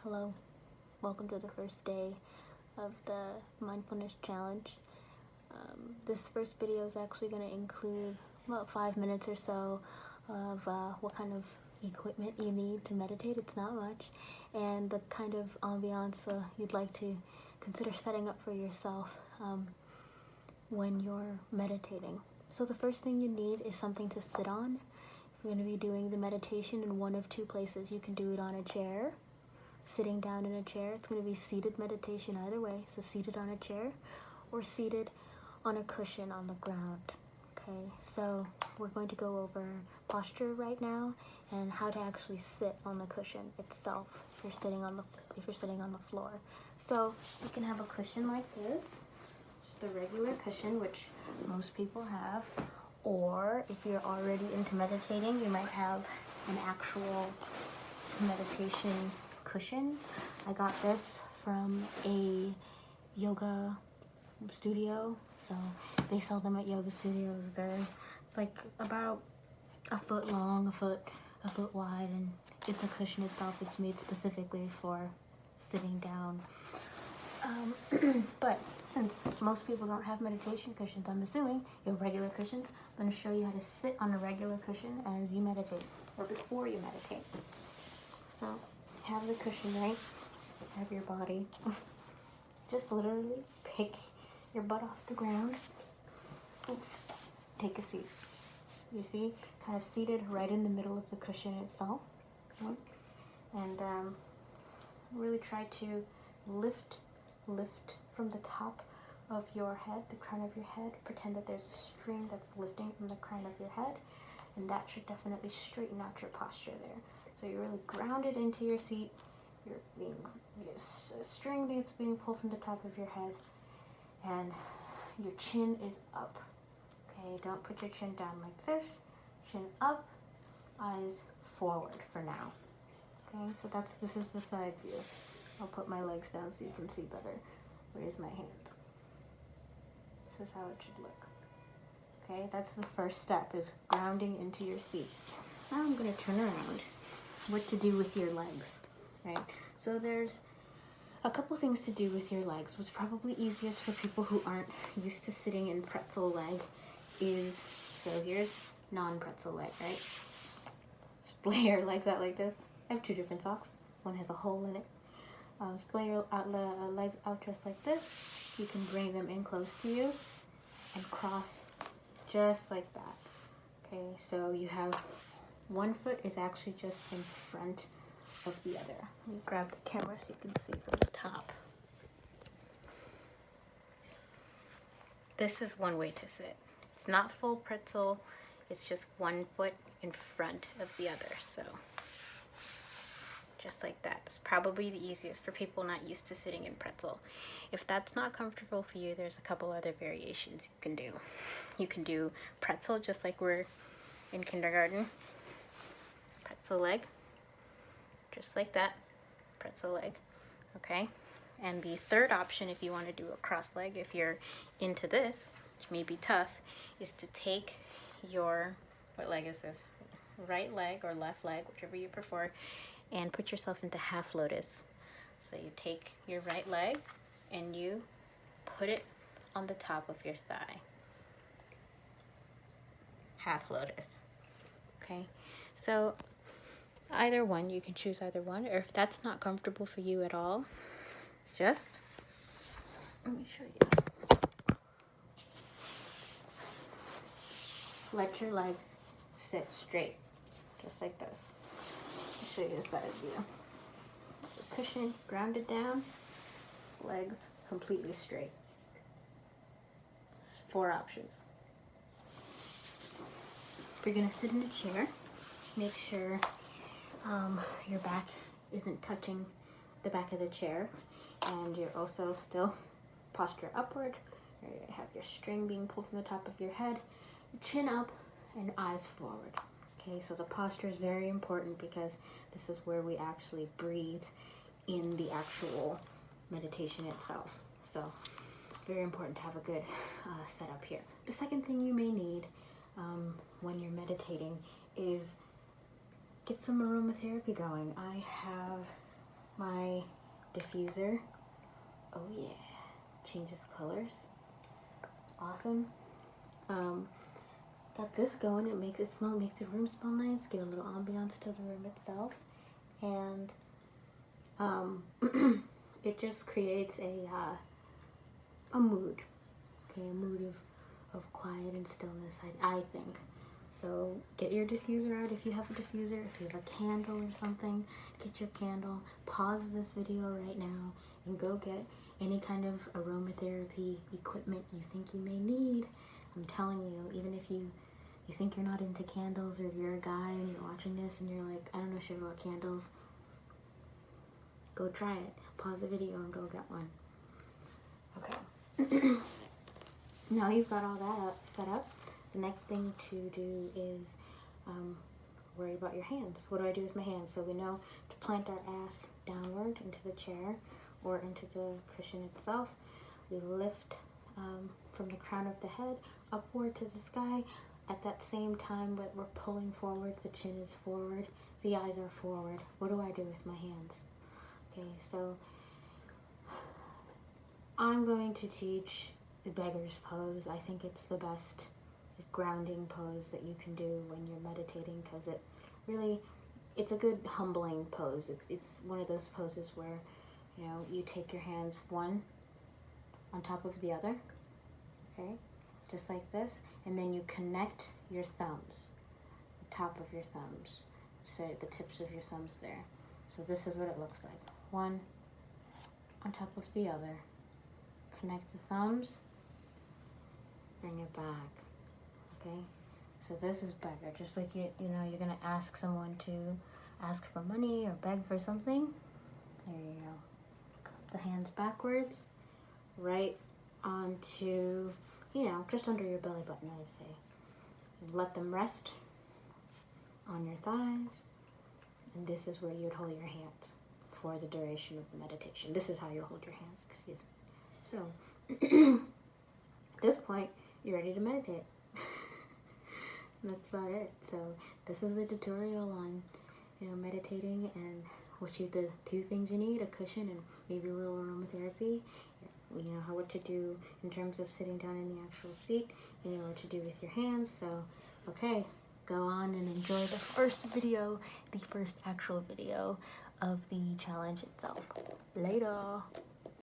Hello, welcome to the first day of the Mindfulness Challenge. This first video is actually going to include about 5 minutes or so of what kind of equipment you need to meditate. It's not much, and the kind of ambiance you'd like to consider setting up for yourself when you're meditating. So the first thing you need is something to sit on. If you're going to be doing the meditation in one of two places, you can do it on a chair, sitting down in a chair. It's going to be seated meditation either way, so seated on a chair or seated on a cushion on the ground. Okay, so we're going to go over posture right now and how to actually sit on the cushion itself if you're sitting on the floor. So you can have a cushion like this, just a regular cushion, which most people have, or if you're already into meditating, you might have an actual meditation cushion. I got this from a yoga studio, so they sell them at yoga studios. It's like about a foot long, a foot wide, and it's a cushion itself. It's made specifically for sitting down. But since most people don't have meditation cushions, I'm assuming you have regular cushions. I'm going to show you how to sit on a regular cushion as you meditate, or before you meditate. So have the cushion, right? Have your body. Just literally pick your butt off the ground. Oof. Take a seat. You see, kind of seated right in the middle of the cushion itself. Okay? And really try to lift from the top of your head, the crown of your head. Pretend that there's a string that's lifting from the crown of your head, and that should definitely straighten out your posture there. So you're really grounded into your seat. You're being a string that's being pulled from the top of your head, and your chin is up. Okay, don't put your chin down like this. Chin up, eyes forward for now. Okay, so this is the side view. I'll put my legs down so you can see better. Raise my hands. This is how it should look. Okay, that's the first step, is grounding into your seat. Now I'm going to turn around. What to do with your legs, right? So there's a couple things to do with your legs. What's probably easiest for people who aren't used to sitting in pretzel leg is, so here's non-pretzel leg, right? Splay your legs out like this. I have two different socks. One has a hole in it. Splay your legs out just like this. You can bring them in close to you and cross just like that. Okay, so you have one foot is actually just in front of the other. Let me grab the camera so you can see from the top. This is one way to sit. It's not full pretzel, it's just one foot in front of the other. So just like that. It's probably the easiest for people not used to sitting in pretzel. If that's not comfortable for you, there's a couple other variations you can do. You can do pretzel just like we're in kindergarten. Pretzel leg, just like that, pretzel leg, okay? And the third option, if you want to do a cross leg, if you're into this, which may be tough, is to take your, what leg is this? Right leg or left leg, whichever you prefer, and put yourself into half lotus. So you take your right leg and you put it on the top of your thigh. Half lotus, okay? So either one, you can choose either one, or if that's not comfortable for you at all, just, let me show you. Let your legs sit straight, just like this. I'll show you the side view. The cushion grounded down, legs completely straight. 4 options. If you're gonna sit in a chair, make sure your back isn't touching the back of the chair, and you're also still posture upward. You have your string being pulled from the top of your head, chin up, and eyes forward. Okay, so the posture is very important because this is where we actually breathe in the actual meditation itself. So it's very important to have a good setup here. The second thing you may need when you're meditating is get some aromatherapy going. I have my diffuser. Oh yeah, changes colors. Awesome. Got this going. It makes the room smell nice. Get a little ambiance to the room itself, and it just creates a mood. Okay, a mood of quiet and stillness. I think. So get your diffuser out if you have a diffuser. If you have a candle or something, get your candle. Pause this video right now and go get any kind of aromatherapy equipment you think you may need. I'm telling you, even if you think you're not into candles, or if you're a guy and you're watching this and you're like, I don't know shit about candles, go try it. Pause the video and go get one. Okay. Now you've got all that set up. The next thing to do is worry about your hands. What do I do with my hands? So we know to plant our ass downward into the chair or into the cushion itself. We lift from the crown of the head upward to the sky. At that same time that we're pulling forward, the chin is forward, the eyes are forward. What do I do with my hands? Okay, so I'm going to teach the beggar's pose. I think it's the best grounding pose that you can do when you're meditating, because it's a good humbling pose. It's one of those poses where, you know, you take your hands one on top of the other, okay, just like this, and then you connect your thumbs, the top of your thumbs, so the tips of your thumbs there. So this is what it looks like. One on top of the other. Connect the thumbs, bring it back. Okay, so this is beggar. Just like you know, you're gonna ask someone to ask for money or beg for something. There you go. Cup the hands backwards, right onto, you know, just under your belly button, I'd say. Let them rest on your thighs, and this is where you'd hold your hands for the duration of the meditation. This is how you hold your hands. Excuse me. So at this point, you're ready to meditate. That's about it. So this is the tutorial on, you know, meditating and the two things you need: a cushion and maybe a little aromatherapy. You know what to do in terms of sitting down in the actual seat. You know what to do with your hands. So, okay, go on and enjoy the first actual video of the challenge itself. Later.